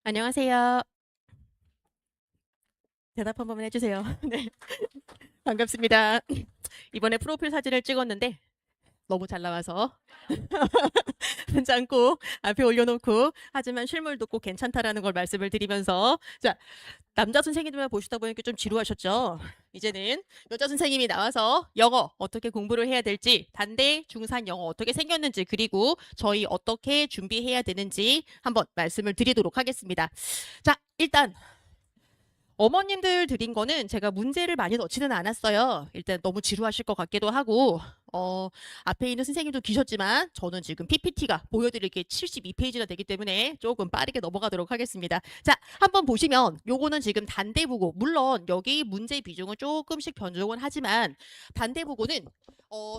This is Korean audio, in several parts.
안녕하세요. 대답 한 번만 해주세요. 네, 반갑습니다. 이번에 프로필 사진을 찍었는데 너무 잘 나와서 잠고 앞에 올려놓고 하지만 실물도 꼭 괜찮다라는 걸 말씀을 드리면서 자, 남자 선생님들만 보시다 보니까 좀 지루하셨죠? 이제는 여자 선생님이 나와서 영어 어떻게 공부를 해야 될지, 단대, 중산 영어 어떻게 생겼는지, 그리고 저희 어떻게 준비해야 되는지 한번 말씀을 드리도록 하겠습니다. 자, 일단 어머님들 드린 거는 제가 문제를 많이 넣지는 않았어요. 일단 너무 지루하실 것 같기도 하고, 앞에 있는 선생님도 계셨지만, 저는 지금 PPT가 보여드릴 게 72페이지나 되기 때문에 조금 빠르게 넘어가도록 하겠습니다. 자, 한번 보시면, 요거는 지금 단대부고, 물론 여기 문제 비중은 조금씩 변동은 하지만, 단대부고는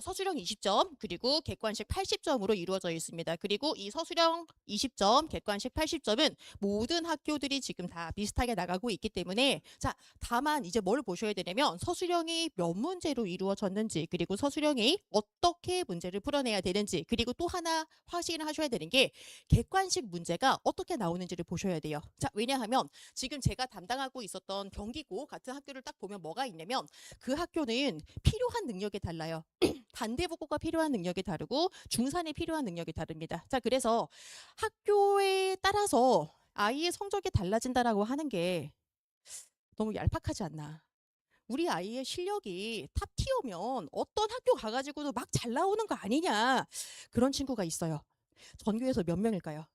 서술형 20점, 그리고 객관식 80점으로 이루어져 있습니다. 그리고 이 서술형 20점, 객관식 80점은 모든 학교들이 지금 다 비슷하게 나가고 있기 때문에 자, 다만 이제 뭘 보셔야 되냐면 서술형이 몇 문제로 이루어졌는지 그리고 서술형이 어떻게 문제를 풀어내야 되는지 그리고 또 하나 확인을 하셔야 되는 게 객관식 문제가 어떻게 나오는지를 보셔야 돼요. 자, 왜냐하면 지금 제가 담당하고 있었던 경기고 같은 학교를 딱 보면 뭐가 있냐면 그 학교는 필요한 능력이 달라요. 단대국어가 필요한 능력이 다르고 중산에 필요한 능력이 다릅니다. 자, 그래서 학교에 따라서 아이의 성적이 달라진다라고 하는 게 너무 얄팍하지 않나. 우리 아이의 실력이 탑티어면 어떤 학교 가가지고도 막 잘 나오는 거 아니냐. 그런 친구가 있어요. 전교에서 몇 명일까요?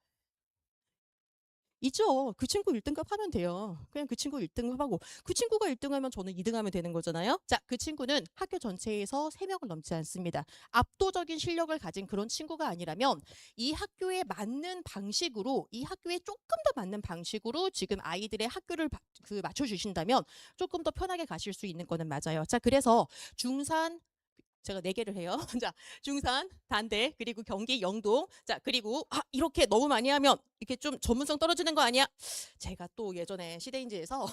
있죠. 그 친구 1등급 하면 돼요. 그냥 그 친구 1등급 하고 그 친구가 1등 하면 저는 2등 하면 되는 거잖아요. 자, 그 친구는 학교 전체에서 3명을 넘지 않습니다. 압도적인 실력을 가진 그런 친구가 아니라면 이 학교에 맞는 방식으로 이 학교에 조금 더 맞는 방식으로 지금 아이들의 학교를 맞춰주신다면 조금 더 편하게 가실 수 있는 거는 맞아요. 자, 그래서 중산 제가 4개를 해요. 자, 중산, 단대, 그리고 경기, 영동. 자, 그리고 이렇게 너무 많이 하면 이렇게 좀 전문성 떨어지는 거 아니야? 제가 또 예전에 시대인지에서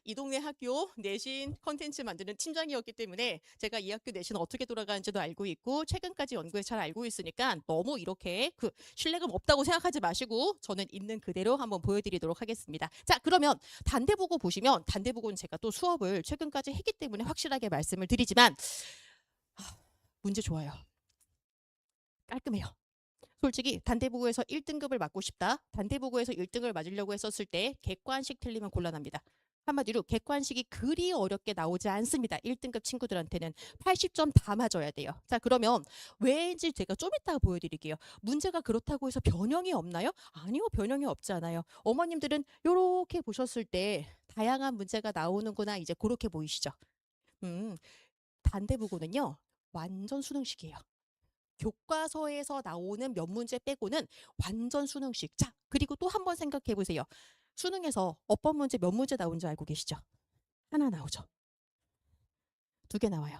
이 동네 학교 내신 컨텐츠 만드는 팀장이었기 때문에 제가 이 학교 내신 어떻게 돌아가는지도 알고 있고 최근까지 연구에 잘 알고 있으니까 너무 이렇게 신뢰감 없다고 생각하지 마시고 저는 있는 그대로 한번 보여드리도록 하겠습니다. 자, 그러면 단대보고 보시면 단대보고는 제가 또 수업을 최근까지 했기 때문에 확실하게 말씀을 드리지만 문제 좋아요. 깔끔해요. 솔직히 단대부고에서 1등급을 맞고 싶다. 단대부고에서 1등을 맞으려고 했었을 때 객관식 틀리면 곤란합니다. 한마디로 객관식이 그리 어렵게 나오지 않습니다. 1등급 친구들한테는 80점 다 맞아야 돼요. 자, 그러면 왜인지 제가 좀 이따가 보여드릴게요. 문제가 그렇다고 해서 변형이 없나요? 아니요, 변형이 없지 않아요. 어머님들은 이렇게 보셨을 때 다양한 문제가 나오는구나 이제 그렇게 보이시죠? 음, 단대부고는요. 완전 수능식이에요. 교과서에서 나오는 몇 문제 빼고는 완전 수능식. 자, 그리고 또 한 번 생각해 보세요. 수능에서 어법 문제 몇 문제 나온지 알고 계시죠? 하나 나오죠. 2개 나와요.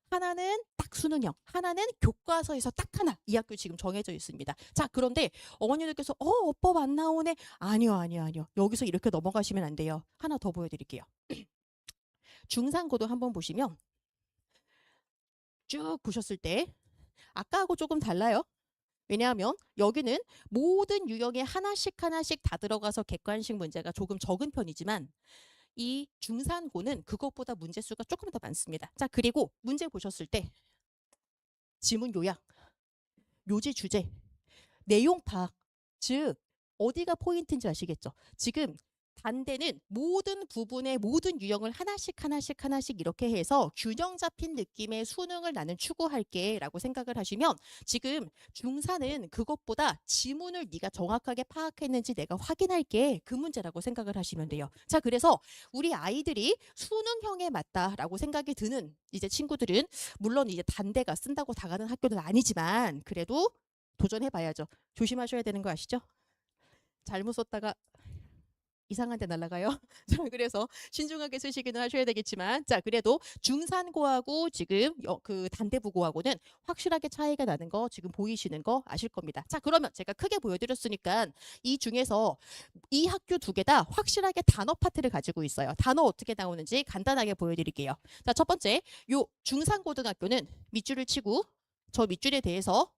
하나는 딱 수능형, 하나는 교과서에서 딱 하나. 이 학교 지금 정해져 있습니다. 자, 그런데 어머니들께서 어법 안 나오네. 아니요, 아니요, 아니요. 여기서 이렇게 넘어가시면 안 돼요. 하나 더 보여드릴게요. 중상고도 한번 보시면 쭉 보셨을 때 아까하고 조금 달라요. 왜냐하면 여기는 모든 유형에 하나씩 하나씩 다 들어가서 객관식 문제가 조금 적은 편이지만 이 중산고는 그것보다 문제 수가 조금 더 많습니다. 자, 그리고 문제 보셨을 때 지문 요약, 요지 주제, 내용 파악, 즉 어디가 포인트인지 아시겠죠? 지금 단대는 모든 부분의 모든 유형을 하나씩 하나씩 하나씩 이렇게 해서 균형 잡힌 느낌의 수능을 나는 추구할게 라고 생각을 하시면 지금 중사는 그것보다 지문을 네가 정확하게 파악했는지 내가 확인할게 그 문제라고 생각을 하시면 돼요. 자, 그래서 우리 아이들이 수능형에 맞다라고 생각이 드는 이제 친구들은 물론 이제 단대가 쓴다고 다 가는 학교는 아니지만 그래도 도전해봐야죠. 조심하셔야 되는 거 아시죠? 잘못 썼다가 이상한 데 날아가요. 자, 그래서 신중하게 쓰시기는 하셔야 되겠지만 자, 그래도 중산고하고 지금 그 단대부고하고는 확실하게 차이가 나는 거 지금 보이시는 거 아실 겁니다. 자, 그러면 제가 크게 보여드렸으니까 이 중에서 이 학교 2개 다 확실하게 단어 파트를 가지고 있어요. 단어 어떻게 나오는지 간단하게 보여드릴게요. 자, 첫 번째 요 중산고등학교는 밑줄을 치고 저 밑줄에 대해서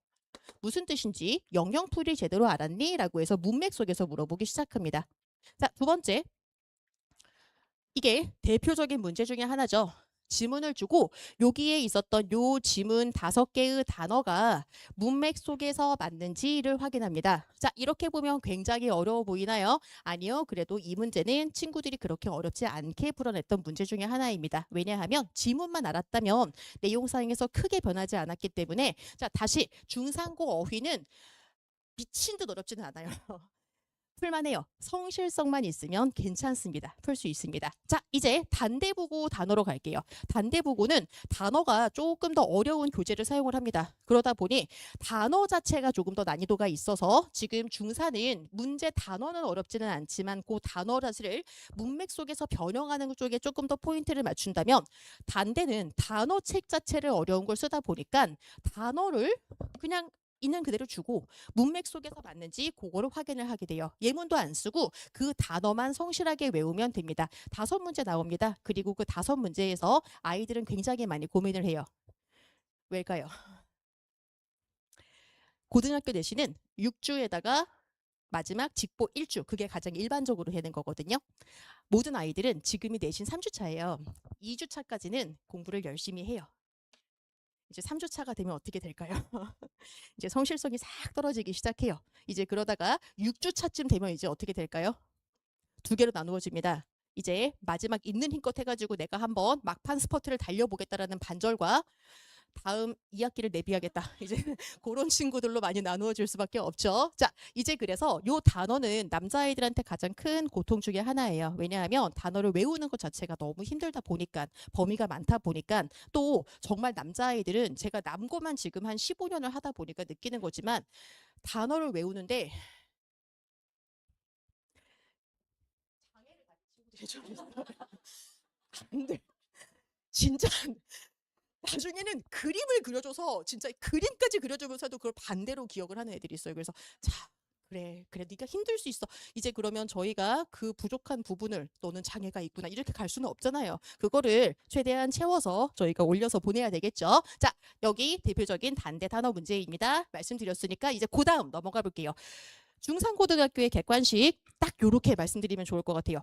무슨 뜻인지 영영풀이 제대로 알았니? 라고 해서 문맥 속에서 물어보기 시작합니다. 자, 두 번째. 이게 대표적인 문제 중에 하나죠. 지문을 주고 여기에 있었던 요 지문 5개의 단어가 문맥 속에서 맞는지를 확인합니다. 자, 이렇게 보면 굉장히 어려워 보이나요? 아니요. 그래도 이 문제는 친구들이 그렇게 어렵지 않게 풀어냈던 문제 중에 하나입니다. 왜냐하면 지문만 알았다면 내용상에서 크게 변하지 않았기 때문에 자, 다시 중상고 어휘는 미친 듯 어렵지는 않아요. 풀만해요. 성실성만 있으면 괜찮습니다. 풀 수 있습니다. 자, 이제 단대부고 단어로 갈게요. 단대부고는 단어가 조금 더 어려운 교재를 사용을 합니다. 그러다 보니 단어 자체가 조금 더 난이도가 있어서 지금 중4는 문제 단어는 어렵지는 않지만 그 단어 자체를 문맥 속에서 변형하는 쪽에 조금 더 포인트를 맞춘다면 단대는 단어 책 자체를 어려운 걸 쓰다 보니까 단어를 그냥 있는 그대로 주고 문맥 속에서 맞는지 그거를 확인을 하게 돼요. 예문도 안 쓰고 그 단어만 성실하게 외우면 됩니다. 5문제 나옵니다. 그리고 그 5문제에서 아이들은 굉장히 많이 고민을 해요. 왜일까요? 고등학교 내신은 6주에다가 마지막 직보 1주 그게 가장 일반적으로 되는 거거든요. 모든 아이들은 지금이 내신 3주 차예요. 2주 차까지는 공부를 열심히 해요. 이제 3주 차가 되면 어떻게 될까요? 이제 성실성이 싹 떨어지기 시작해요. 이제 그러다가 6주 차쯤 되면 이제 어떻게 될까요? 2개로 나누어집니다. 이제 마지막 있는 힘껏 해가지고 내가 한번 막판 스퍼트를 달려보겠다라는 반절과 다음 2학기를 내비하겠다. 이제 그런 친구들로 많이 나누어질 수밖에 없죠. 자, 이제 그래서 요 단어는 남자아이들한테 가장 큰 고통 중에 하나예요. 왜냐하면 단어를 외우는 것 자체가 너무 힘들다 보니까 범위가 많다 보니까 또 정말 남자아이들은 제가 남고만 지금 한 15년을 하다 보니까 느끼는 거지만 단어를 외우는데 장애를 가진 친구들이 좀 있어요. 안 돼. 진짜 나중에는 그림을 그려줘서 진짜 그림까지 그려주면서도 그걸 반대로 기억을 하는 애들이 있어요. 그래서 자, 그래 네가 힘들 수 있어. 이제 그러면 저희가 그 부족한 부분을 너는 장애가 있구나 이렇게 갈 수는 없잖아요. 그거를 최대한 채워서 저희가 올려서 보내야 되겠죠. 자, 여기 대표적인 단대 단어 문제입니다. 말씀드렸으니까 이제 그 다음 넘어가 볼게요. 중상고등학교의 객관식 딱 요렇게 말씀드리면 좋을 것 같아요.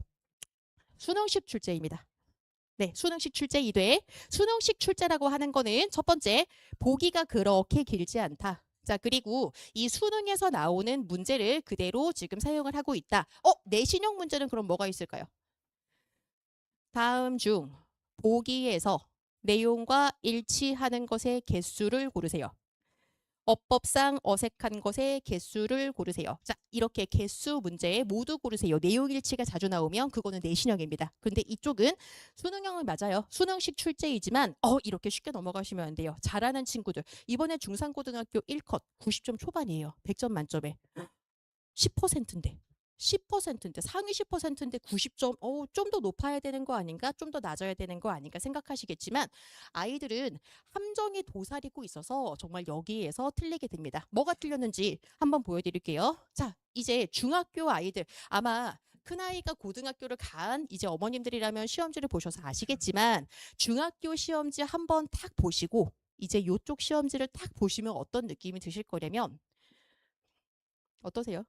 수능식 출제입니다. 네, 수능식 출제 2대. 수능식 출제라고 하는 거는 첫 번째, 보기가 그렇게 길지 않다. 자, 그리고 이 수능에서 나오는 문제를 그대로 지금 사용을 하고 있다. 내신형 문제는 그럼 뭐가 있을까요? 다음 중 보기에서 내용과 일치하는 것의 개수를 고르세요. 어법상 어색한 것의 개수를 고르세요. 자, 이렇게 개수 문제에 모두 고르세요. 내용 일치가 자주 나오면 그거는 내신형입니다. 근데 이쪽은 수능형은 맞아요. 수능식 출제이지만 이렇게 쉽게 넘어가시면 안 돼요. 잘하는 친구들. 이번에 중상고등학교 1컷 90점 초반이에요. 100점 만점에. 10%인데. 10%인데 상위 10%인데 90점 좀 더 높아야 되는 거 아닌가? 좀 더 낮아야 되는 거 아닌가 생각하시겠지만 아이들은 함정이 도사리고 있어서 정말 여기에서 틀리게 됩니다. 뭐가 틀렸는지 한번 보여드릴게요. 자, 이제 중학교 아이들 아마 큰아이가 고등학교를 간 이제 어머님들이라면 시험지를 보셔서 아시겠지만 중학교 시험지 한번 탁 보시고 이제 요쪽 시험지를 탁 보시면 어떤 느낌이 드실 거냐면 어떠세요?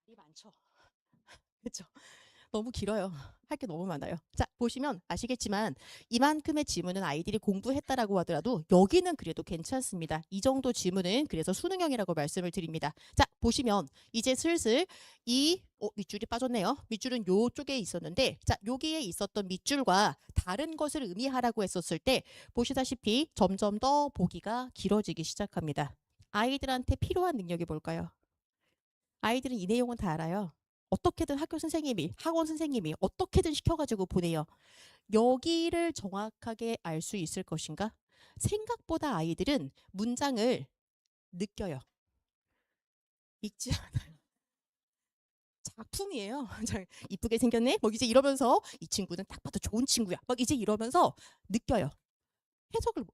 말이 많죠. 그렇죠. 너무 길어요. 할 게 너무 많아요. 자, 보시면 아시겠지만 이만큼의 지문은 아이들이 공부했다라고 하더라도 여기는 그래도 괜찮습니다. 이 정도 지문은 그래서 수능형이라고 말씀을 드립니다. 자, 보시면 이제 슬슬 이 밑줄이 빠졌네요. 밑줄은 요쪽에 있었는데 자, 여기에 있었던 밑줄과 다른 것을 의미하라고 했었을 때 보시다시피 점점 더 보기가 길어지기 시작합니다. 아이들한테 필요한 능력이 뭘까요? 아이들은 이 내용은 다 알아요. 어떻게든 학교 선생님이, 학원 선생님이 어떻게든 시켜가지고 보내요. 여기를 정확하게 알 수 있을 것인가? 생각보다 아이들은 문장을 느껴요. 읽지 않아요. 작품이에요. 이쁘게 생겼네? 뭐 이제 이러면서 이 친구는 딱 봐도 좋은 친구야. 막 이제 이러면서 느껴요. 해석을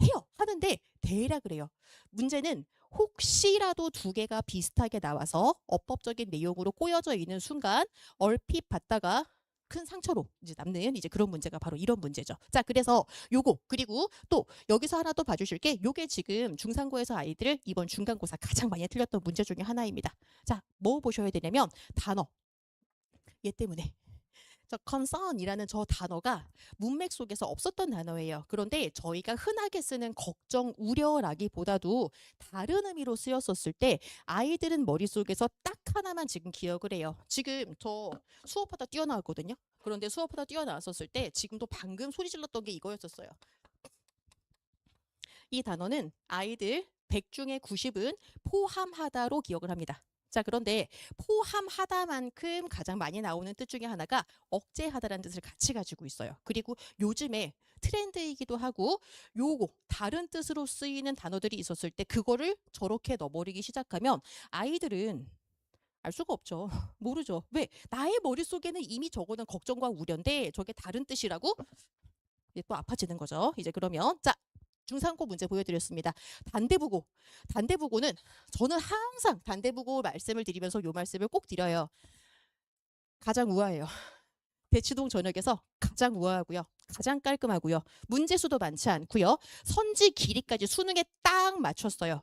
해요. 하는데 대략을 해요. 문제는 혹시라도 2개가 비슷하게 나와서 어법적인 내용으로 꼬여져 있는 순간 얼핏 봤다가 큰 상처로 이제 남는 이제 그런 문제가 바로 이런 문제죠. 자, 그래서 요거 그리고 또 여기서 하나 또 봐주실 게 요게 지금 중상고에서 아이들 이번 중간고사 가장 많이 틀렸던 문제 중에 하나입니다. 자, 뭐 보셔야 되냐면 단어. 얘 때문에. 저 concern이라는 저 단어가 문맥 속에서 없었던 단어예요. 그런데 저희가 흔하게 쓰는 걱정, 우려라기보다도 다른 의미로 쓰였었을 때 아이들은 머릿속에서 딱 하나만 지금 기억을 해요. 지금 저 수업하다 뛰어나왔거든요. 그런데 수업하다 뛰어나왔었을 때 지금도 방금 소리 질렀던 게 이거였었어요. 이 단어는 아이들 100 중에 90은 포함하다로 기억을 합니다. 자, 그런데 포함하다만큼 가장 많이 나오는 뜻 중에 하나가 억제하다라는 뜻을 같이 가지고 있어요. 그리고 요즘에 트렌드이기도 하고 요거 다른 뜻으로 쓰이는 단어들이 있었을 때 그거를 저렇게 넣어버리기 시작하면 아이들은 알 수가 없죠. 모르죠. 왜? 나의 머릿속에는 이미 저거는 걱정과 우려인데 저게 다른 뜻이라고? 이제 또 아파지는 거죠. 이제 그러면 자, 중상고 문제 보여드렸습니다. 단대부고. 단대부고는 저는 항상 단대부고 말씀을 드리면서 요 말씀을 꼭 드려요. 가장 우아해요. 대치동 전역에서 가장 우아하고요. 가장 깔끔하고요. 문제 수도 많지 않고요. 선지 길이까지 수능에 딱 맞췄어요.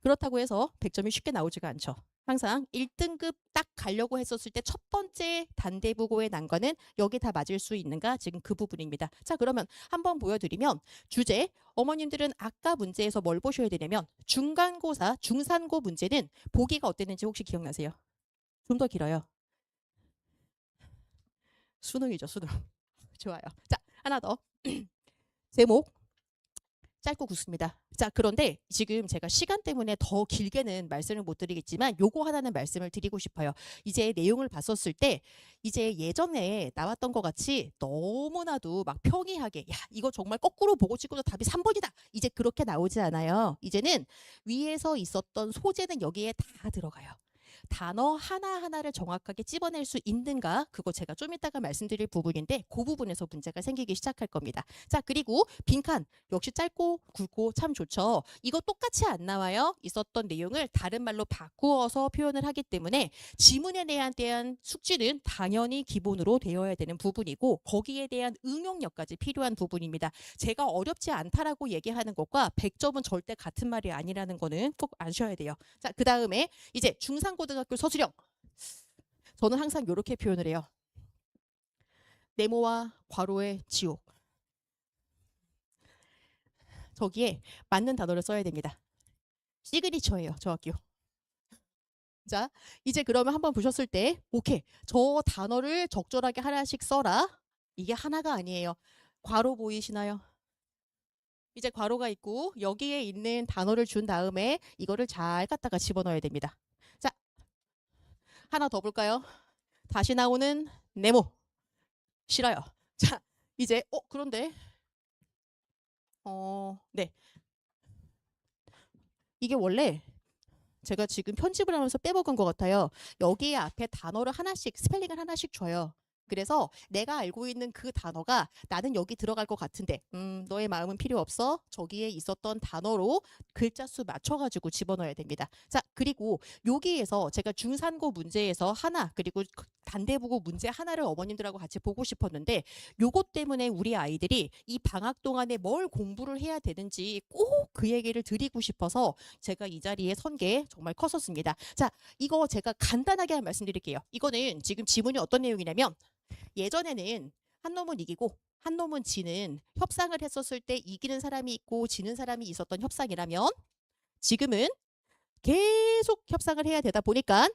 그렇다고 해서 100점이 쉽게 나오지가 않죠. 항상 1등급 딱 가려고 했었을 때 첫 번째 단대부고의 난관은 여기 다 맞을 수 있는가? 지금 그 부분입니다. 자, 그러면 한번 보여드리면 주제, 어머님들은 아까 문제에서 뭘 보셔야 되냐면 중간고사, 중산고 문제는 보기가 어땠는지 혹시 기억나세요? 좀 더 길어요. 수능이죠, 수능. 좋아요. 자, 하나 더. 제목. 짧고 굵습니다. 자, 그런데 지금 제가 시간 때문에 더 길게는 말씀을 못 드리겠지만 요거 하나는 말씀을 드리고 싶어요. 이제 내용을 봤었을 때 이제 예전에 나왔던 것 같이 너무나도 막 평이하게 야, 이거 정말 거꾸로 보고 찍고도 답이 3번이다. 이제 그렇게 나오지 않아요. 이제는 위에서 있었던 소재는 여기에 다 들어가요. 단어 하나하나를 정확하게 찝어낼 수 있는가? 그거 제가 좀 이따가 말씀드릴 부분인데 그 부분에서 문제가 생기기 시작할 겁니다. 자, 그리고 빈칸 역시 짧고 굵고 참 좋죠. 이거 똑같이 안 나와요. 있었던 내용을 다른 말로 바꾸어서 표현을 하기 때문에 지문에 대한 숙지는 당연히 기본으로 되어야 되는 부분이고 거기에 대한 응용력까지 필요한 부분입니다. 제가 어렵지 않다라고 얘기하는 것과 100점은 절대 같은 말이 아니라는 거는 꼭 아셔야 돼요. 자, 그 다음에 이제 중상고등학교 서술형. 저는 항상 이렇게 표현을 해요. 네모와 괄호의 지옥. 저기에 맞는 단어를 써야 됩니다. 시그니처예요, 저 학교. 자, 이제 그러면 한번 보셨을 때 오케이, 저 단어를 적절하게 하나씩 써라. 이게 하나가 아니에요. 괄호 보이시나요? 이제 괄호가 있고 여기에 있는 단어를 준 다음에 이거를 잘 갖다가 집어넣어야 됩니다. 자, 하나 더 볼까요? 다시 나오는 네모. 싫어요. 자, 이제 그런데 네. 이게 원래 제가 지금 편집을 하면서 빼먹은 것 같아요. 여기 앞에 단어를 하나씩 스펠링을 하나씩 줘요. 그래서 내가 알고 있는 그 단어가 나는 여기 들어갈 것 같은데 너의 마음은 필요 없어. 저기에 있었던 단어로 글자 수 맞춰가지고 집어넣어야 됩니다. 자, 그리고 여기에서 제가 중산고 문제에서 하나 그리고 단대부고 문제 하나를 어머님들하고 같이 보고 싶었는데 요것 때문에 우리 아이들이 이 방학 동안에 뭘 공부를 해야 되는지 꼭 그 얘기를 드리고 싶어서 제가 이 자리에 선 게 정말 컸었습니다. 자, 이거 제가 간단하게 말씀드릴게요. 이거는 지금 지문이 어떤 내용이냐면 예전에는 한 놈은 이기고 한 놈은 지는 협상을 했었을 때 이기는 사람이 있고 지는 사람이 있었던 협상이라면 지금은 계속 협상을 해야 되다 보니까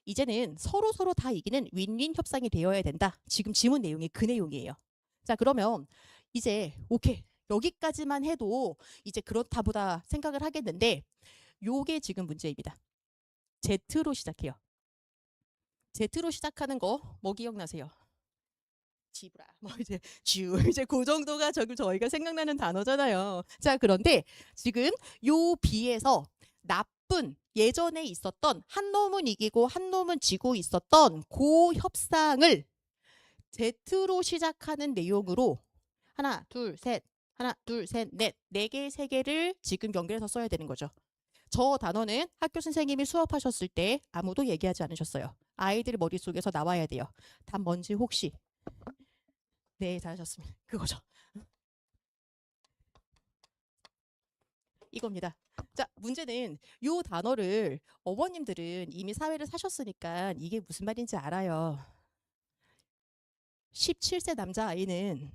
이제는 서로 다 이기는 윈윈 협상이 되어야 된다. 지금 지문 내용이 그 내용이에요. 자, 그러면 이제 오케이. 여기까지만 해도 이제 그렇다 보다 생각을 하겠는데 요게 지금 문제입니다. Z로 시작해요. Z로 시작하는 거 뭐 기억나세요? 지브라 뭐 이제 이제 그 정도가 지금 저희가 생각나는 단어잖아요. 자, 그런데 지금 요 B에서 나쁜 예전에 있었던 한 놈은 이기고 한 놈은 지고 있었던 그 협상을 Z로 시작하는 내용으로 하나 둘 셋 넷 네 개 세 개를 지금 연결해서 써야 되는 거죠. 저 단어는 학교 선생님이 수업하셨을 때 아무도 얘기하지 않으셨어요. 아이들 머릿속에서 나와야 돼요. 단뭔지 혹시? 네, 잘하셨습니다. 그거죠. 이겁니다. 자, 문제는 요 단어를 어머님들은 이미 사회를 사셨으니까 이게 무슨 말인지 알아요. 17세 남자아이는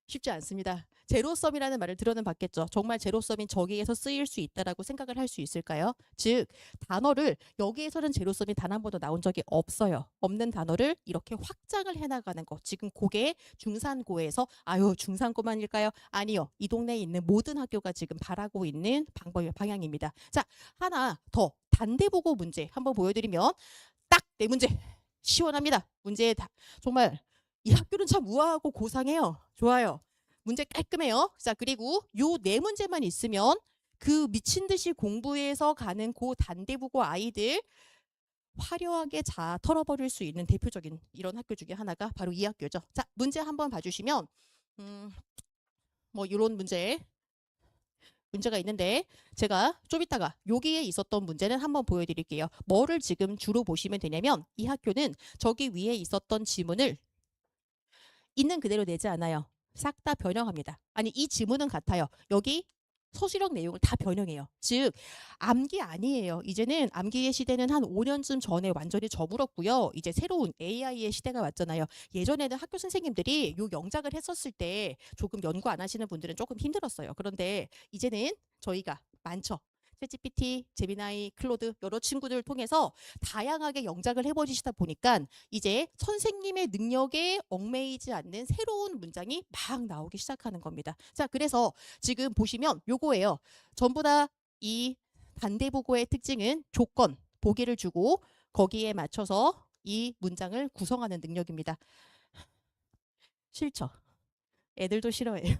쉽지 않습니다. 제로섬이라는 말을 들어는 봤겠죠. 정말 제로섬이 저기에서 쓰일 수 있다라고 생각을 할 수 있을까요? 즉 단어를 여기에서는 제로섬이 단 한 번도 나온 적이 없어요. 없는 단어를 이렇게 확장을 해나가는 거. 지금 고게 중산고에서 아유 중산고만일까요? 아니요. 이 동네에 있는 모든 학교가 지금 바라고 있는 방향입니다. 자, 하나 더 단대보고 문제 한번 보여드리면 딱 네 문제 시원합니다. 문제 다 정말 이 학교는 참 우아하고 고상해요. 좋아요. 문제 깔끔해요. 자, 그리고 요 네 문제만 있으면 그 미친 듯이 공부해서 가는 고 단대부고 아이들 화려하게 털어버릴 수 있는 대표적인 이런 학교 중에 하나가 바로 이 학교죠. 자, 문제 한번 봐주시면 뭐 이런 문제가 있는데 제가 좀 이따가 여기에 있었던 문제는 한번 보여드릴게요. 뭐를 지금 주로 보시면 되냐면 이 학교는 저기 위에 있었던 지문을 있는 그대로 내지 않아요. 싹 다 변형합니다. 아니 이 지문은 같아요. 여기 서술형 내용을 다 변형해요. 즉 암기 아니에요. 이제는 암기의 시대는 한 5년쯤 전에 완전히 저물었고요. 이제 새로운 AI의 시대가 왔잖아요. 예전에는 학교 선생님들이 요 영작을 했었을 때 조금 연구 안 하시는 분들은 조금 힘들었어요. 그런데 이제는 저희가 많죠. 챗GPT, 제미나이, 클로드 여러 친구들을 통해서 다양하게 영작을 해버리시다 보니까 이제 선생님의 능력에 얽매이지 않는 새로운 문장이 막 나오기 시작하는 겁니다. 자, 그래서 지금 보시면 요거예요. 전부 다 이 반대보고의 특징은 조건, 보기를 주고 거기에 맞춰서 이 문장을 구성하는 능력입니다. 싫죠? 애들도 싫어해요.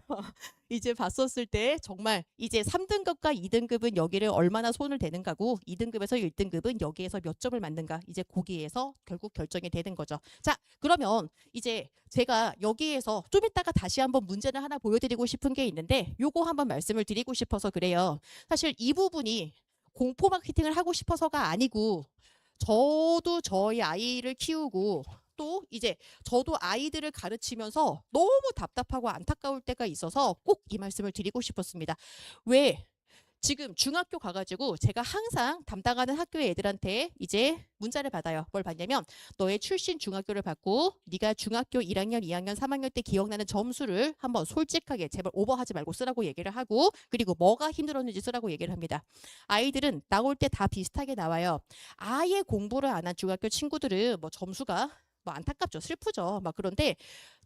이제 봤었을 때 정말 이제 3등급과 2등급은 여기를 얼마나 손을 대는가고 2등급에서 1등급은 여기에서 몇 점을 맞는가 이제 거기에서 결국 결정이 되는 거죠. 자, 그러면 이제 제가 여기에서 좀 이따가 다시 한번 문제를 하나 보여드리고 싶은 게 있는데 요거 한번 말씀을 드리고 싶어서 그래요. 사실 이 부분이 공포 마케팅을 하고 싶어서가 아니고 저도 저희 아이를 키우고 또 이제 저도 아이들을 가르치면서 너무 답답하고 안타까울 때가 있어서 꼭 이 말씀을 드리고 싶었습니다. 왜? 지금 중학교 가가지고 제가 항상 담당하는 학교의 애들한테 이제 문자를 받아요. 뭘 받냐면 너의 출신 중학교를 받고 네가 중학교 1학년, 2학년, 3학년 때 기억나는 점수를 한번 솔직하게 제발 오버하지 말고 쓰라고 얘기를 하고 그리고 뭐가 힘들었는지 쓰라고 얘기를 합니다. 아이들은 나올 때 다 비슷하게 나와요. 아예 공부를 안 한 중학교 친구들은 뭐 점수가 뭐 안타깝죠. 슬프죠. 막 그런데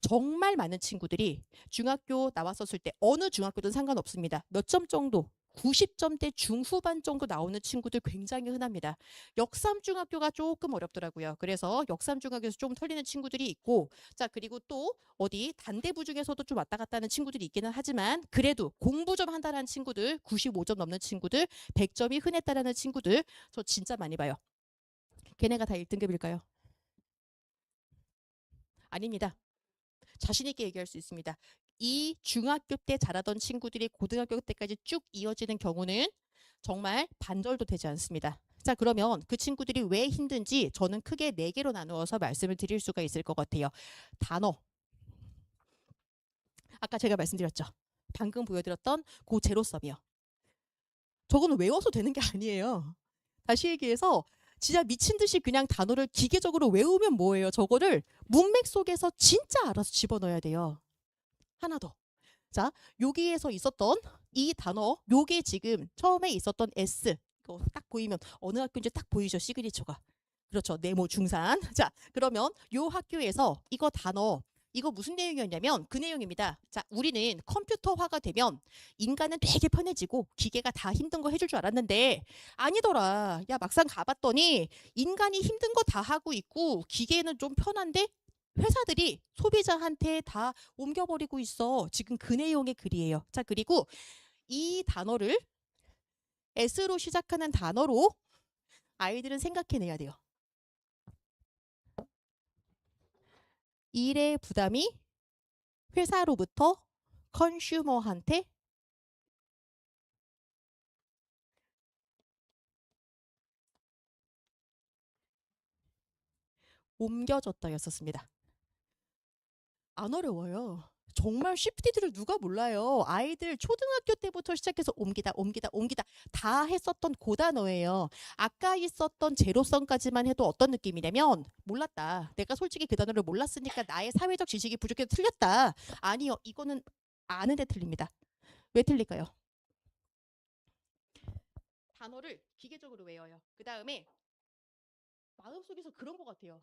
정말 많은 친구들이 중학교 나왔었을 때 어느 중학교든 상관없습니다. 몇 점 정도 90점대 중후반 정도 나오는 친구들 굉장히 흔합니다. 역삼중학교가 조금 어렵더라고요. 그래서 역삼중학교에서 좀 털리는 친구들이 있고 자 그리고 또 어디 단대부 중에서도 좀 왔다 갔다 하는 친구들이 있기는 하지만 그래도 공부 좀 한다는 친구들 95점 넘는 친구들 100점이 흔했다라는 친구들 저 진짜 많이 봐요. 걔네가 다 1등급일까요? 아닙니다. 자신 있게 얘기할 수 있습니다. 이 중학교 때 잘하던 친구들이 고등학교 때까지 쭉 이어지는 경우는 정말 반절도 되지 않습니다. 자, 그러면 그 친구들이 왜 힘든지 저는 크게 4개로 나누어서 말씀을 드릴 수가 있을 것 같아요. 단어. 아까 제가 말씀드렸죠. 방금 보여드렸던 고 제로섬이요. 저거는 외워서 되는 게 아니에요. 다시 얘기해서 진짜 미친 듯이 그냥 단어를 기계적으로 외우면 뭐예요? 저거를 문맥 속에서 진짜 알아서 집어넣어야 돼요. 하나 더. 자, 여기에서 있었던 이 단어, 요게 지금 처음에 있었던 S. 이거 딱 보이면 어느 학교인지 딱 보이죠? 시그니처가. 그렇죠. 네모 중산. 자, 그러면 요 학교에서 이거 단어 이거 무슨 내용이었냐면 그 내용입니다. 자, 우리는 컴퓨터화가 되면 인간은 되게 편해지고 기계가 다 힘든 거 해줄 줄 알았는데 아니더라. 야, 막상 가봤더니 인간이 힘든 거 다 하고 있고 기계는 좀 편한데 회사들이 소비자한테 다 옮겨버리고 있어. 지금 그 내용의 글이에요. 자, 그리고 이 단어를 S로 시작하는 단어로 아이들은 생각해내야 돼요. 일의 부담이 회사로부터 컨슈머한테 옮겨졌다였었습니다. 안 어려워요. 정말 쉬프티드를 누가 몰라요. 아이들 초등학교 때부터 시작해서 옮기다 옮기다 옮기다 다 했었던 고단어예요. 아까 있었던 제로성까지만 해도 어떤 느낌이냐면 몰랐다. 내가 솔직히 그 단어를 몰랐으니까 나의 사회적 지식이 부족해서 틀렸다. 아니요. 이거는 아는데 틀립니다. 왜 틀릴까요? 단어를 기계적으로 외워요. 그 다음에 마음속에서 그런 것 같아요.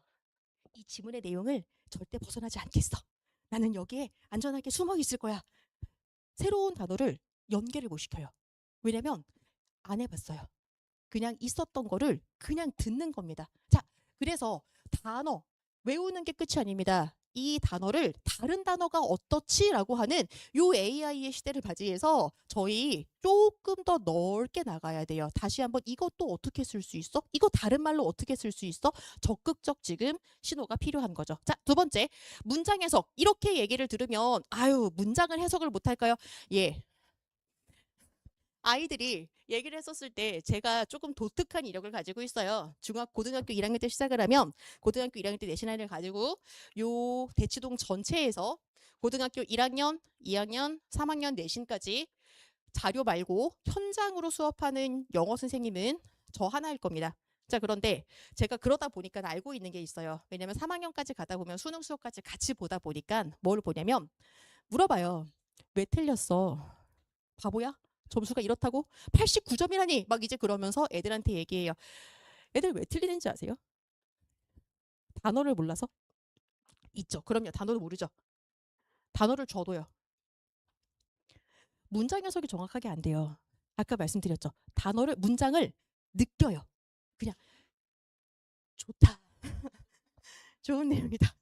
이 지문의 내용을 절대 벗어나지 않겠어. 나는 여기에 안전하게 숨어 있을 거야. 새로운 단어를 연계를 못 시켜요. 왜냐면 안 해봤어요. 그냥 있었던 거를 그냥 듣는 겁니다. 자, 그래서 단어 외우는 게 끝이 아닙니다. 이 단어를 다른 단어가 어떻지라고 하는 요 AI의 시대를 맞이해서 저희 조금 더 넓게 나가야 돼요. 다시 한번 이것도 어떻게 쓸 수 있어? 이거 다른 말로 어떻게 쓸 수 있어? 적극적 지금 신호가 필요한 거죠. 자, 두 번째, 문장 해석. 이렇게 얘기를 들으면 아유, 문장을 해석을 못 할까요? 예. 아이들이 얘기를 했었을 때 제가 조금 독특한 이력을 가지고 있어요. 고등학교 1학년 때 시작을 하면 고등학교 1학년 때 내신 아이를 가지고 요 대치동 전체에서 고등학교 1학년, 2학년, 3학년 내신까지 자료 말고 현장으로 수업하는 영어 선생님은 저 하나일 겁니다. 자, 그런데 제가 그러다 보니까 알고 있는 게 있어요. 왜냐면 3학년까지 가다 보면 수능 수업까지 같이 보다 보니까 뭘 보냐면 물어봐요. 왜 틀렸어? 바보야? 점수가 이렇다고? 89점이라니! 막 이제 그러면서 애들한테 얘기해요. 애들 왜 틀리는지 아세요? 단어를 몰라서? 있죠. 그럼요. 단어를 모르죠. 단어를 줘도요. 문장 해석이 정확하게 안 돼요. 아까 말씀드렸죠. 문장을 느껴요. 그냥 좋다. 좋은 내용이다.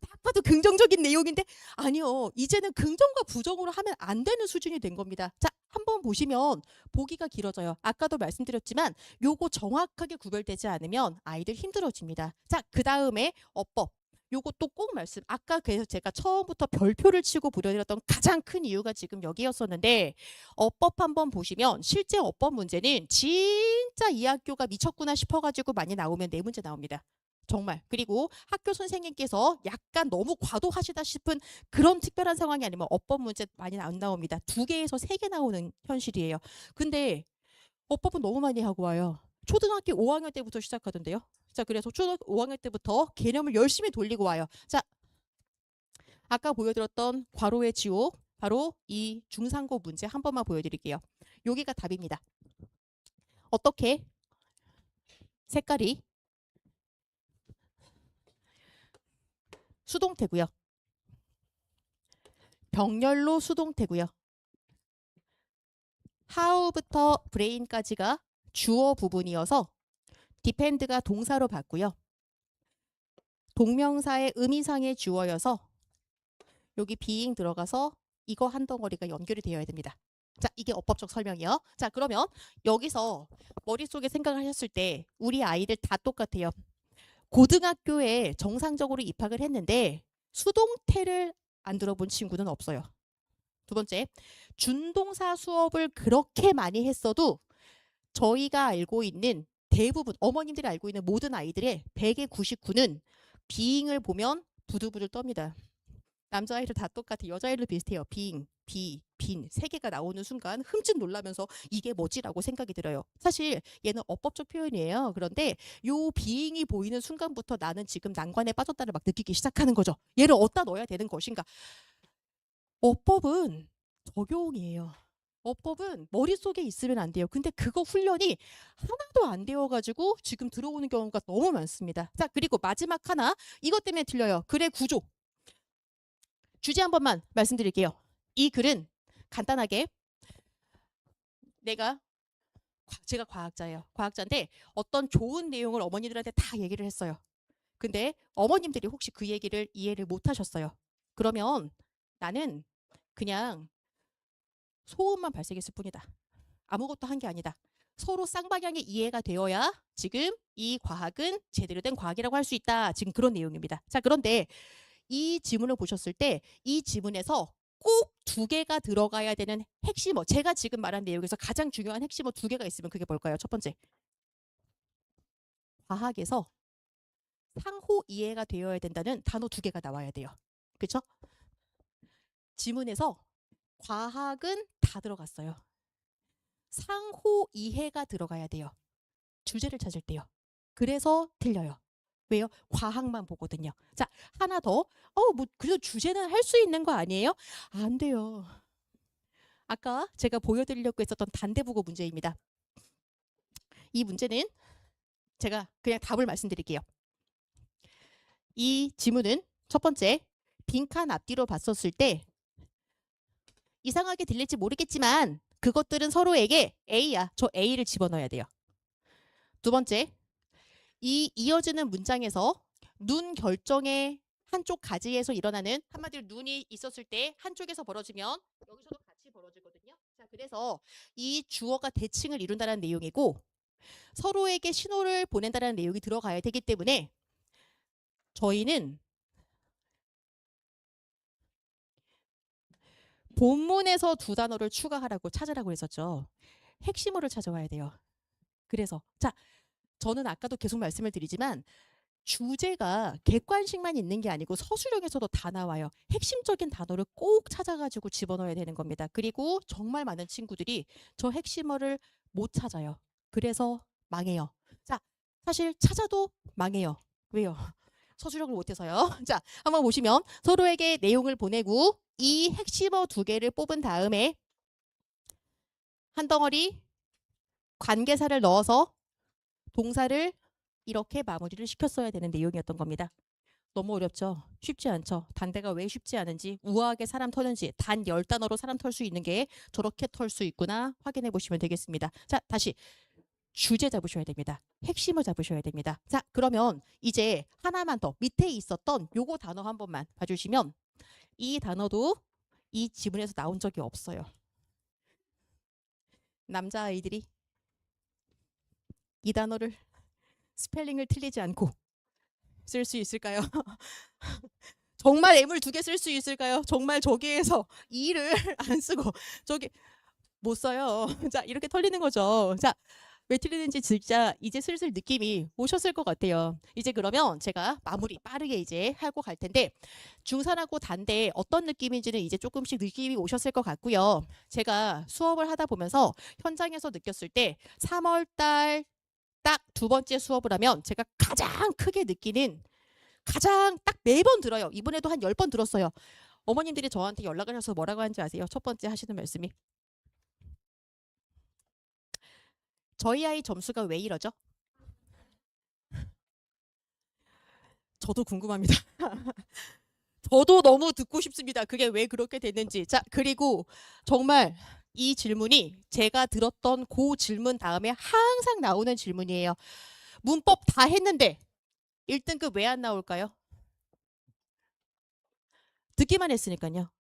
딱 봐도 긍정적인 내용인데 아니요. 이제는 긍정과 부정으로 하면 안 되는 수준이 된 겁니다. 자, 한번 보시면 보기가 길어져요. 아까도 말씀드렸지만 요거 정확하게 구별되지 않으면 아이들 힘들어집니다. 자, 그 다음에 어법. 요것도 꼭 아까 그래서 제가 처음부터 별표를 치고 보여드렸던 가장 큰 이유가 지금 여기였었는데 어법 한번 보시면 실제 어법 문제는 진짜 이 학교가 미쳤구나 싶어가지고 많이 나오면 네 문제 나옵니다. 정말. 그리고 학교 선생님께서 약간 너무 과도하시다 싶은 그런 특별한 상황이 아니면 어법 문제 많이 안 나옵니다. 2개에서 3개 나오는 현실이에요. 근데 어법은 너무 많이 하고 와요. 초등학교 5학년 때부터 시작하던데요. 자, 그래서 초등학교 5학년 때부터 개념을 열심히 돌리고 와요. 자, 아까 보여드렸던 괄호의 지옥, 바로 이 중상고 문제 한 번만 보여드릴게요. 여기가 답입니다. 어떻게? 색깔이 수동태고요. 병렬로 수동태고요. how부터 brain까지가 주어 부분이어서 depend가 동사로 봤고요. 동명사의 의미상의 주어여서 여기 being 들어가서 이거 한 덩어리가 연결이 되어야 됩니다. 자, 이게 어법적 설명이요. 자, 그러면 여기서 머릿속에 생각하셨을 때 우리 아이들 다 똑같아요. 고등학교에 정상적으로 입학을 했는데 수동태를 안 들어본 친구는 없어요. 두 번째, 준동사 수업을 그렇게 많이 했어도 저희가 알고 있는 대부분 어머님들이 알고 있는 모든 아이들의 100의 99는 being을 보면 부들부들 떱니다. 남자아이들 다 똑같아. 여자아이들 비슷해요. being, be, been 3개가 나오는 순간 흠칫 놀라면서 이게 뭐지라고 생각이 들어요. 사실 얘는 어법적 표현이에요. 그런데 요 being이 보이는 순간부터 나는 지금 난관에 빠졌다를 막 느끼기 시작하는 거죠. 얘를 어디다 넣어야 되는 것인가. 어법은 적용이에요. 어법은 머릿속에 있으면 안 돼요. 근데 그거 훈련이 하나도 안 되어가지고 지금 들어오는 경우가 너무 많습니다. 자, 그리고 마지막 하나. 이것 때문에 틀려요. 글의 구조. 주제 한 번만 말씀드릴게요. 이 글은 간단하게 제가 과학자예요. 과학자인데 어떤 좋은 내용을 어머니들한테 다 얘기를 했어요. 근데 어머님들이 혹시 그 얘기를 이해를 못 하셨어요. 그러면 나는 그냥 소음만 발생했을 뿐이다. 아무것도 한 게 아니다. 서로 쌍방향의 이해가 되어야 지금 이 과학은 제대로 된 과학이라고 할 수 있다. 지금 그런 내용입니다. 자, 그런데 이 지문을 보셨을 때 이 지문에서 꼭 2개가 들어가야 되는 핵심어, 제가 지금 말한 내용에서 가장 중요한 핵심어 2개가 있으면 그게 뭘까요? 첫 번째, 과학에서 상호 이해가 되어야 된다는 단어 2개가 나와야 돼요. 그렇죠? 지문에서 과학은 다 들어갔어요. 상호 이해가 들어가야 돼요. 주제를 찾을 때요. 그래서 틀려요. 왜요? 과학만 보거든요. 자, 하나 더. 그래도 주제는 할 수 있는 거 아니에요? 안 돼요. 아까 제가 보여드리려고 했었던 단대국어 문제입니다. 이 문제는 제가 그냥 답을 말씀드릴게요. 이 지문은 첫 번째, 빈칸 앞뒤로 봤었을 때 이상하게 들릴지 모르겠지만 그것들은 서로에게 A야. 저 A를 집어넣어야 돼요. 두 번째, 이 이어지는 문장에서 눈 결정의 한쪽 가지에서 일어나는, 한마디로 눈이 있었을 때 한쪽에서 벌어지면 여기서도 같이 벌어지거든요. 자, 그래서 이 주어가 대칭을 이룬다는 내용이고 서로에게 신호를 보낸다는 내용이 들어가야 되기 때문에 저희는 본문에서 2단어를 추가하라고 찾으라고 했었죠. 핵심어를 찾아와야 돼요. 그래서 자, 저는 아까도 계속 말씀을 드리지만 주제가 객관식만 있는 게 아니고 서술형에서도 다 나와요. 핵심적인 단어를 꼭 찾아가지고 집어넣어야 되는 겁니다. 그리고 정말 많은 친구들이 저 핵심어를 못 찾아요. 그래서 망해요. 자, 사실 찾아도 망해요. 왜요? 서술형을 못해서요. 자, 한번 보시면 서로에게 내용을 보내고 이 핵심어 2개를 뽑은 다음에 한 덩어리 관계사를 넣어서 동사를 이렇게 마무리를 시켰어야 되는 내용이었던 겁니다. 너무 어렵죠? 쉽지 않죠? 단대가 왜 쉽지 않은지, 우아하게 사람 터는지, 단 10단어로 사람 털 수 있는 게 저렇게 털 수 있구나 확인해 보시면 되겠습니다. 자, 다시 주제 잡으셔야 됩니다. 핵심을 잡으셔야 됩니다. 자, 그러면 이제 하나만 더 밑에 있었던 요거 단어 한 번만 봐주시면 이 단어도 이 지문에서 나온 적이 없어요. 남자아이들이 이 단어를 스펠링을 틀리지 않고 쓸 수 있을까요? 정말 M을 2개 쓸 수 있을까요? 정말 저기에서 E를 안 쓰고 저기 못 써요. 자, 이렇게 털리는 거죠. 자, 왜 틀리는지 진짜 이제 슬슬 느낌이 오셨을 것 같아요. 이제 그러면 제가 마무리 빠르게 이제 하고 갈 텐데 중산하고 단대 어떤 느낌인지는 이제 조금씩 느낌이 오셨을 것 같고요. 제가 수업을 하다 보면서 현장에서 느꼈을 때 3월 달 딱 2번째 수업을 하면 제가 가장 크게 느끼는, 가장 딱 4번 들어요. 이번에도 한 10번 들었어요. 어머님들이 저한테 연락을 하셔서 뭐라고 하는지 아세요? 첫 번째 하시는 말씀이 저희 아이 점수가 왜 이러죠? 저도 궁금합니다. 저도 너무 듣고 싶습니다. 그게 왜 그렇게 됐는지. 자, 그리고 정말 이 질문이 제가 들었던 그 질문 다음에 항상 나오는 질문이에요. 문법 다 했는데 1등급 왜 안 나올까요? 듣기만 했으니까요.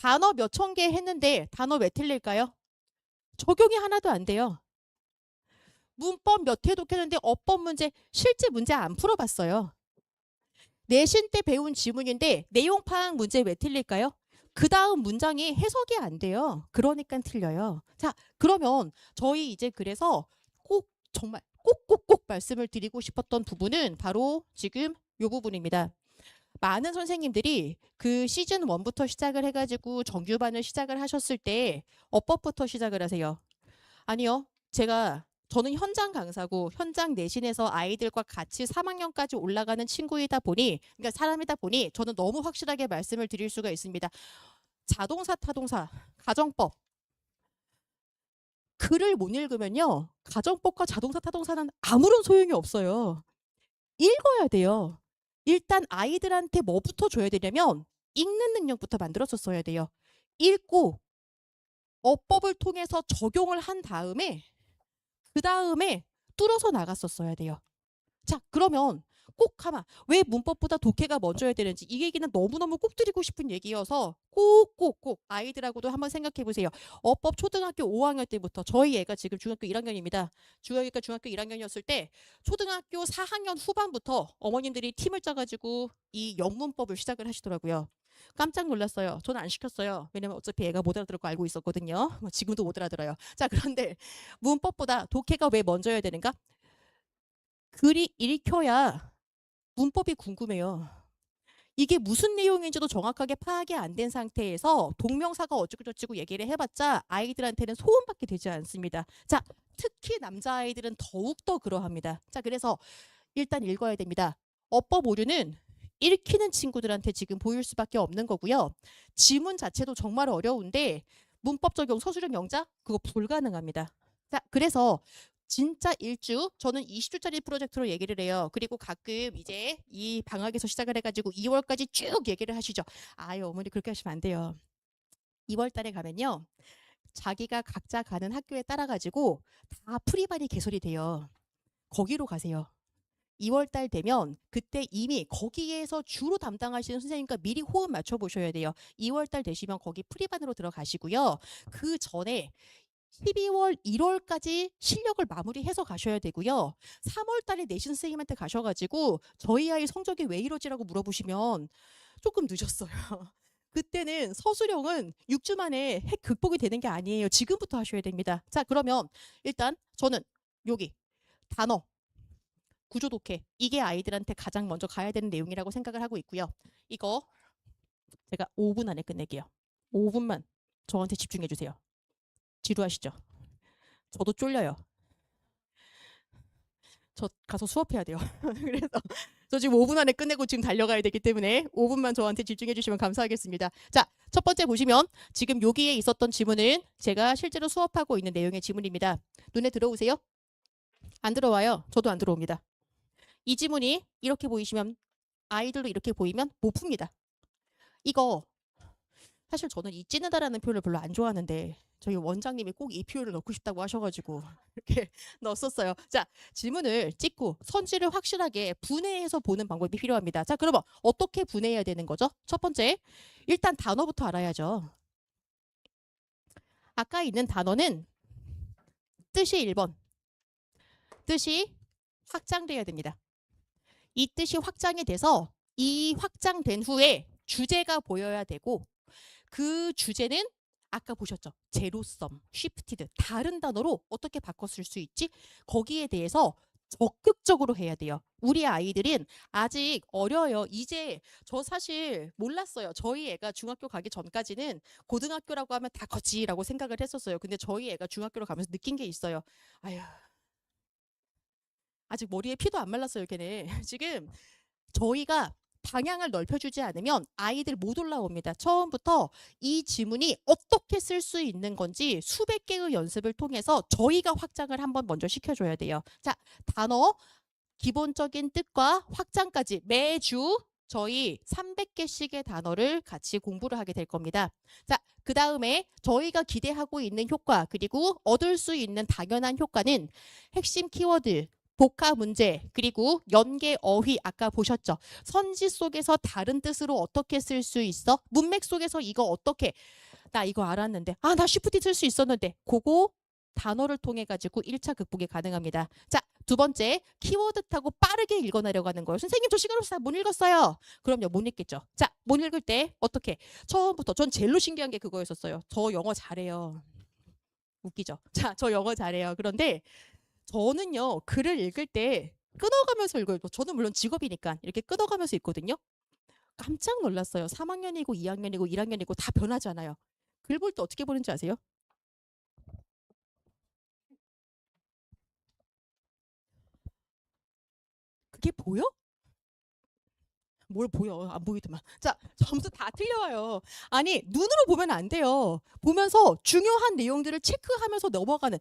단어 몇 천 개 했는데 단어 왜 틀릴까요? 적용이 하나도 안 돼요. 문법 몇 회 독했는데 어법 문제, 실제 문제 안 풀어봤어요. 내신 때 배운 지문인데 내용 파악 문제 왜 틀릴까요? 그 다음 문장이 해석이 안 돼요. 그러니까 틀려요. 자, 그러면 저희 이제 그래서 꼭 정말 꼭꼭꼭 말씀을 드리고 싶었던 부분은 바로 지금 요 부분입니다. 많은 선생님들이 그 시즌 1부터 시작을 해가지고 정규반을 시작을 하셨을 때 어법부터 시작을 하세요. 아니요. 저는 현장 강사고 현장 내신에서 아이들과 같이 3학년까지 올라가는 친구이다 보니, 그러니까 사람이다 보니 저는 너무 확실하게 말씀을 드릴 수가 있습니다. 자동사, 타동사, 가정법. 글을 못 읽으면요. 가정법과 자동사, 타동사는 아무런 소용이 없어요. 읽어야 돼요. 일단 아이들한테 뭐부터 줘야 되냐면 읽는 능력부터 만들었었어야 돼요. 읽고 어법을 통해서 적용을 한 다음에 그 다음에 뚫어서 나갔었어야 돼요. 자, 그러면 꼭 왜 문법보다 독해가 먼저야 되는지 이 얘기는 너무너무 꼭 드리고 싶은 얘기여서 꼭 아이들하고도 한번 생각해 보세요. 어법 초등학교 5학년 때부터 저희 애가 지금 중학교 1학년입니다. 중학교 1학년이었을 때 초등학교 4학년 후반부터 어머님들이 팀을 짜가지고 이 영문법을 시작을 하시더라고요. 깜짝 놀랐어요. 저는 안 시켰어요. 왜냐면 어차피 애가 못 알아들을 거 알고 있었거든요. 지금도 못 알아들어요. 자, 그런데 문법보다 독해가 왜 먼저여야 되는가? 글이 읽혀야 문법이 궁금해요. 이게 무슨 내용인지도 정확하게 파악이 안 된 상태에서 동명사가 어쩌고저쩌고 얘기를 해봤자 아이들한테는 소음밖에 되지 않습니다. 자, 특히 남자아이들은 더욱더 그러합니다. 자, 그래서 일단 읽어야 됩니다. 어법 오류는 읽히는 친구들한테 지금 보일 수밖에 없는 거고요. 지문 자체도 정말 어려운데 문법 적용, 서술형 영자 그거 불가능합니다. 자, 그래서 진짜 일주, 저는 20주짜리 프로젝트로 얘기를 해요. 그리고 가끔 이제 이 방학에서 시작을 해가지고 2월까지 쭉 얘기를 하시죠. 아유, 어머니 그렇게 하시면 안 돼요. 2월 달에 가면요. 자기가 각자 가는 학교에 따라가지고 다 프리반이 개설이 돼요. 거기로 가세요. 2월 달 되면 그때 이미 거기에서 주로 담당하시는 선생님과 미리 호흡 맞춰보셔야 돼요. 2월 달 되시면 거기 프리반으로 들어가시고요. 그 전에 12월, 1월까지 실력을 마무리해서 가셔야 되고요. 3월 달에 내신 선생님한테 가셔가지고 저희 아이 성적이 왜 이러지라고 물어보시면 조금 늦었어요. 그때는 서술형은 6주 만에 핵 극복이 되는 게 아니에요. 지금부터 하셔야 됩니다. 자, 그러면 일단 저는 여기 단어, 구조 독해 이게 아이들한테 가장 먼저 가야 되는 내용이라고 생각을 하고 있고요. 이거 제가 5분 안에 끝낼게요. 5분만 저한테 집중해 주세요. 지루하시죠? 저도 쫄려요. 저 가서 수업해야 돼요. 그래서 저 지금 5분 안에 끝내고 지금 달려가야 되기 때문에 5분만 저한테 집중해 주시면 감사하겠습니다. 자, 첫 번째 보시면 지금 여기에 있었던 지문은 제가 실제로 수업하고 있는 내용의 지문입니다. 눈에 들어오세요? 안 들어와요. 저도 안 들어옵니다. 이 지문이 이렇게 보이시면 아이들도 이렇게 보이면 못 풉니다. 이거 사실 저는 이 찌르다라는 표현을 별로 안 좋아하는데 저희 원장님이 꼭 이 표현을 넣고 싶다고 하셔가지고 이렇게 넣었었어요. 자, 지문을 찍고 선지를 확실하게 분해해서 보는 방법이 필요합니다. 자, 그러면 어떻게 분해해야 되는 거죠? 첫 번째, 일단 단어부터 알아야죠. 아까 있는 단어는 뜻이 1번, 뜻이 확장돼야 됩니다. 이 뜻이 확장이 돼서 이 확장된 후에 주제가 보여야 되고 그 주제는 아까 보셨죠? 제로섬, 쉬프티드 다른 단어로 어떻게 바꿨을 수 있지? 거기에 대해서 적극적으로 해야 돼요. 우리 아이들은 아직 어려요. 이제 저 사실 몰랐어요. 저희 애가 중학교 가기 전까지는 고등학교라고 하면 다 거지라고 생각을 했었어요. 근데 저희 애가 중학교로 가면서 느낀 게 있어요. 아휴, 아직 머리에 피도 안 말랐어요, 걔네. 지금 저희가 방향을 넓혀주지 않으면 아이들 못 올라옵니다. 처음부터 이 지문이 어떻게 쓸 수 있는 건지 수백 개의 연습을 통해서 저희가 확장을 한번 먼저 시켜줘야 돼요. 자, 단어 기본적인 뜻과 확장까지 매주 저희 300개씩의 단어를 같이 공부를 하게 될 겁니다. 자, 그 다음에 저희가 기대하고 있는 효과 그리고 얻을 수 있는 당연한 효과는 핵심 키워드 복화 문제 그리고 연계 어휘 아까 보셨죠? 선지 속에서 다른 뜻으로 어떻게 쓸 수 있어? 문맥 속에서 이거 어떻게 나 이거 알았는데 나 쉬프트 쓸 수 있었는데 그거 단어를 통해 가지고 1차 극복이 가능합니다. 자, 두 번째 키워드 타고 빠르게 읽어내려고 하는 거예요. 선생님 저 시간 없어요. 못 읽었어요. 그럼요 못 읽겠죠. 자, 못 읽을 때 어떻게 처음부터 전 제일로 신기한 게 그거였었어요. 저 영어 잘해요. 웃기죠? 자, 저 영어 잘해요. 그런데 저는요 글을 읽을 때 끊어가면서 읽어요. 저는 물론 직업이니까 이렇게 끊어가면서 읽거든요. 깜짝 놀랐어요. 3학년이고 2학년이고 1학년이고 다 변하잖아요. 글 볼 때 어떻게 보는지 아세요? 그게 보여? 뭘 보여? 안 보이더만. 자, 점수 다 틀려요. 아니, 눈으로 보면 안 돼요. 보면서 중요한 내용들을 체크하면서 넘어가는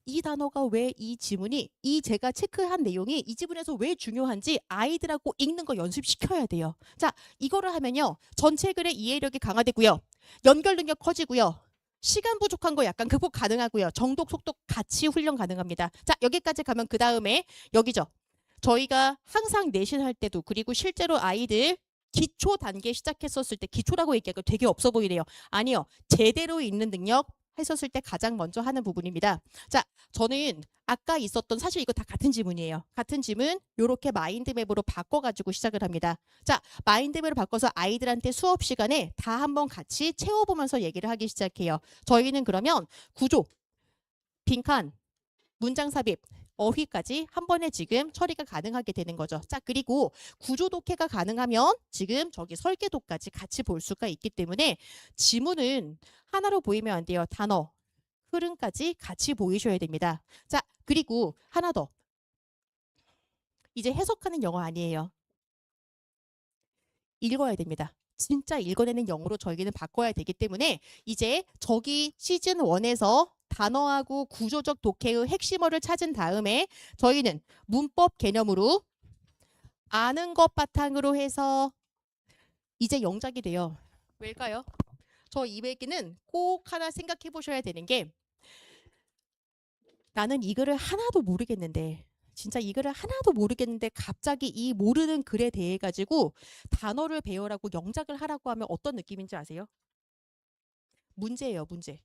이 단어가 왜 이 지문이 이 제가 체크한 내용이 이 지문에서 왜 중요한지 아이들하고 읽는 거 연습시켜야 돼요. 자, 이거를 하면요. 전체 글의 이해력이 강화되고요. 연결 능력 커지고요. 시간 부족한 거 약간 극복 가능하고요. 정독, 속독 같이 훈련 가능합니다. 자, 여기까지 가면 그 다음에 여기죠. 저희가 항상 내신할 때도 그리고 실제로 아이들 기초 단계 시작했었을 때 기초라고 얘기하고 되게 없어 보이네요. 아니요. 제대로 읽는 능력 했었을 때 가장 먼저 하는 부분입니다. 자, 저는 아까 있었던 사실 이거 다 같은 지문이에요. 같은 지문 이렇게 마인드맵으로 바꿔가지고 시작을 합니다. 자, 마인드맵으로 바꿔서 아이들한테 수업 시간에 다 한번 같이 채워보면서 얘기를 하기 시작해요. 저희는 그러면 구조, 빈칸, 문장 삽입, 어휘까지 한 번에 지금 처리가 가능하게 되는 거죠. 자, 그리고 구조 독해가 가능하면 지금 저기 설계도까지 같이 볼 수가 있기 때문에 지문은 하나로 보이면 안 돼요. 단어, 흐름까지 같이 보이셔야 됩니다. 자, 그리고 하나 더. 이제 해석하는 영어 아니에요. 읽어야 됩니다. 진짜 읽어내는 영어로 저희는 바꿔야 되기 때문에 이제 저기 시즌 1에서 단어하고 구조적 독해의 핵심어를 찾은 다음에 저희는 문법 개념으로 아는 것 바탕으로 해서 이제 영작이 돼요. 왜일까요? 저 이 얘기는 꼭 하나 생각해 보셔야 되는 게 나는 이 글을 하나도 모르겠는데 진짜 이 글을 하나도 모르겠는데 갑자기 이 모르는 글에 대해 가지고 단어를 배우라고 영작을 하라고 하면 어떤 느낌인지 아세요? 문제예요, 문제.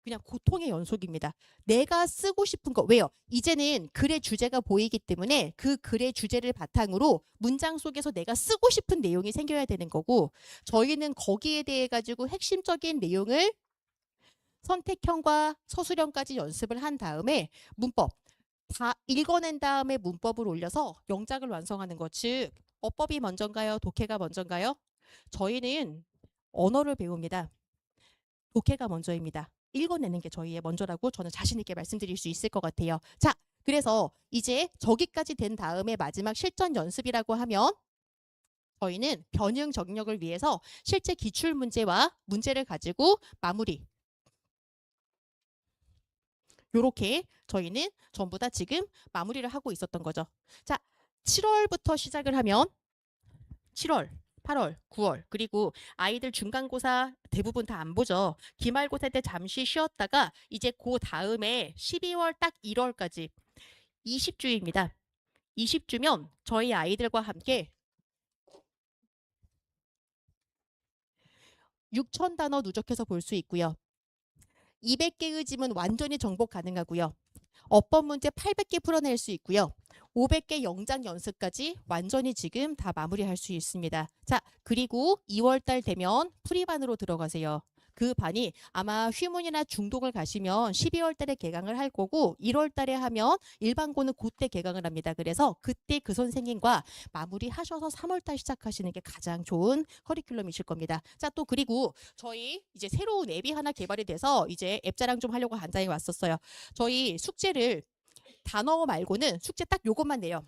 그냥 고통의 연속입니다. 내가 쓰고 싶은 거 왜요? 이제는 글의 주제가 보이기 때문에 그 글의 주제를 바탕으로 문장 속에서 내가 쓰고 싶은 내용이 생겨야 되는 거고 저희는 거기에 대해 가지고 핵심적인 내용을 선택형과 서술형까지 연습을 한 다음에 문법 다 읽어낸 다음에 문법을 올려서 영작을 완성하는 것. 즉 어법이 먼저인가요? 독해가 먼저인가요? 저희는 언어를 배웁니다. 독해가 먼저입니다. 읽어내는 게 저희의 먼저라고 저는 자신 있게 말씀드릴 수 있을 것 같아요. 자, 그래서 이제 저기까지 된 다음에 마지막 실전 연습이라고 하면 저희는 변형 적용력을 위해서 실제 기출 문제와 문제를 가지고 마무리. 요렇게 저희는 전부 다 지금 마무리를 하고 있었던 거죠. 자, 7월부터 시작을 하면 7월, 8월, 9월 그리고 아이들 중간고사 대부분 다 안 보죠. 기말고사 때 잠시 쉬었다가 이제 그 다음에 12월 딱 1월까지 20주입니다. 20주면 저희 아이들과 함께 6,000단어 누적해서 볼 수 있고요. 200개의 지문 완전히 정복 가능하고요. 어법 문제 800개 풀어낼 수 있고요. 500개 영작 연습까지 완전히 지금 다 마무리할 수 있습니다. 자, 그리고 2월 달 되면 프리반으로 들어가세요. 그 반이 아마 휘문이나 중독을 가시면 12월 달에 개강을 할 거고 1월 달에 하면 일반고는 그때 개강을 합니다. 그래서 그때 그 선생님과 마무리하셔서 3월 달 시작하시는 게 가장 좋은 커리큘럼이실 겁니다. 자, 또 그리고 저희 이제 새로운 앱이 하나 개발이 돼서 이제 앱 자랑 좀 하려고 간단히 왔었어요. 저희 숙제를 단어 말고는 숙제 딱 요것만 내요.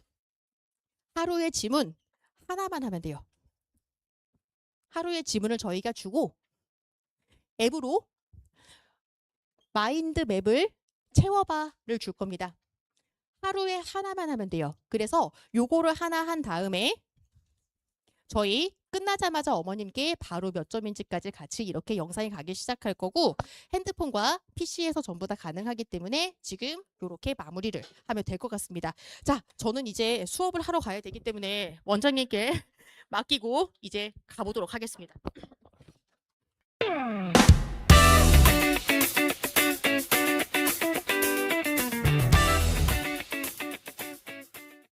하루의 지문 하나만 하면 돼요. 하루의 지문을 저희가 주고 앱으로 마인드맵을 채워봐를 줄 겁니다. 하루에 하나만 하면 돼요. 그래서 요거를 하나 한 다음에 저희 끝나자마자 어머님께 바로 몇 점인지까지 같이 이렇게 영상이 가기 시작할 거고 핸드폰과 PC에서 전부 다 가능하기 때문에 지금 이렇게 마무리를 하면 될 것 같습니다. 자, 저는 이제 수업을 하러 가야 되기 때문에 원장님께 맡기고 이제 가보도록 하겠습니다.